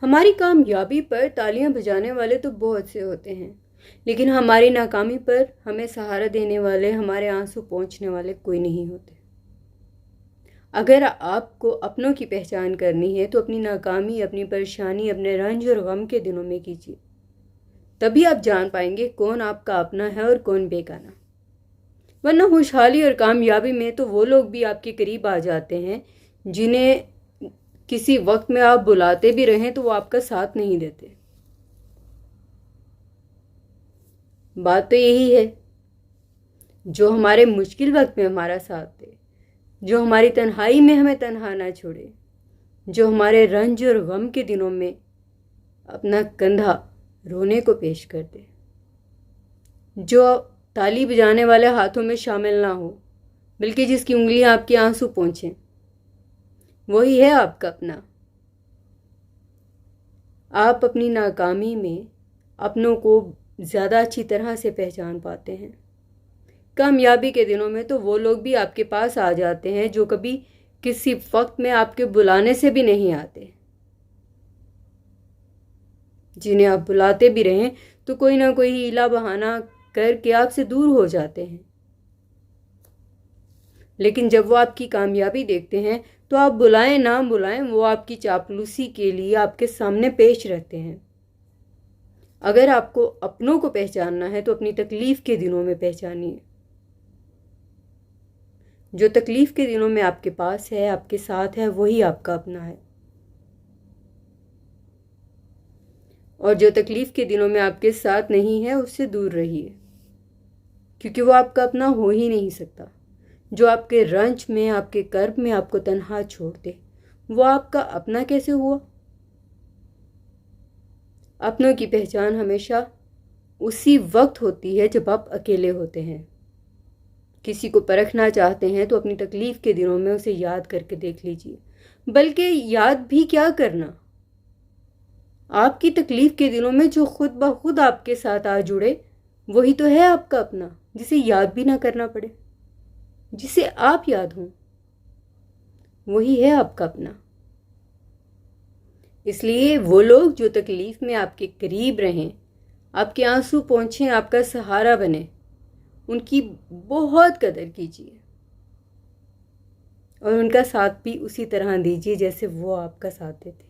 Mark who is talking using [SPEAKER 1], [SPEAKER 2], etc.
[SPEAKER 1] हमारी कामयाबी पर तालियां बजाने वाले तो बहुत से होते हैं, लेकिन हमारी नाकामी पर हमें सहारा देने वाले, हमारे आंसू पोंछने वाले कोई नहीं होते। अगर आपको अपनों की पहचान करनी है तो अपनी नाकामी, अपनी परेशानी, अपने रंज और गम के दिनों में कीजिए। तभी आप जान पाएंगे कौन आपका अपना है और कौन बेगाना। वरना खुशहाली और कामयाबी में तो वो लोग भी आपके करीब आ जाते हैं जिन्हें किसी वक्त में आप बुलाते भी रहें तो वो आपका साथ नहीं देते। बात तो यही है, जो हमारे मुश्किल वक्त में हमारा साथ दे, जो हमारी तन्हाई में हमें तन्हा ना छोड़े, जो हमारे रंज और गम के दिनों में अपना कंधा रोने को पेश कर दे, जो ताली बजाने वाले हाथों में शामिल ना हो, बल्कि जिसकी उंगलियां आपके आंसू पोंछें, वही है आपका अपना। आप अपनी नाकामी में अपनों को ज़्यादा अच्छी तरह से पहचान पाते हैं। कामयाबी के दिनों में तो वो लोग भी आपके पास आ जाते हैं जो कभी किसी वक्त में आपके बुलाने से भी नहीं आते। जिन्हें आप बुलाते भी रहें तो कोई ना कोई हीला बहाना करके आपसे दूर हो जाते हैं। लेकिन जब वो आपकी कामयाबी देखते हैं तो आप बुलाएं ना बुलाएं, वो आपकी चापलूसी के लिए आपके सामने पेश रहते हैं। अगर आपको अपनों को पहचानना है तो अपनी तकलीफ के दिनों में पहचानिए। जो तकलीफ के दिनों में आपके पास है, आपके साथ है, वही आपका अपना है। और जो तकलीफ के दिनों में आपके साथ नहीं है, उससे दूर रहिए, क्योंकि वो आपका अपना हो ही नहीं सकता। जो आपके रंज में, आपके कर्ब में आपको तन्हा छोड़ दे, वो आपका अपना कैसे हुआ? अपनों की पहचान हमेशा उसी वक्त होती है जब आप अकेले होते हैं। किसी को परखना चाहते हैं तो अपनी तकलीफ के दिनों में उसे याद करके देख लीजिए। बल्कि याद भी क्या करना, आपकी तकलीफ के दिनों में जो खुद ब खुद आपके साथ आ जुड़े, वही तो है आपका अपना, जिसे याद भी ना करना पड़े, जिसे आप याद हों, वही है आपका अपना। इसलिए वो लोग जो तकलीफ में आपके करीब रहें, आपके आंसू पोंछें, आपका सहारा बने, उनकी बहुत कदर कीजिए और उनका साथ भी उसी तरह दीजिए जैसे वो आपका साथ देते।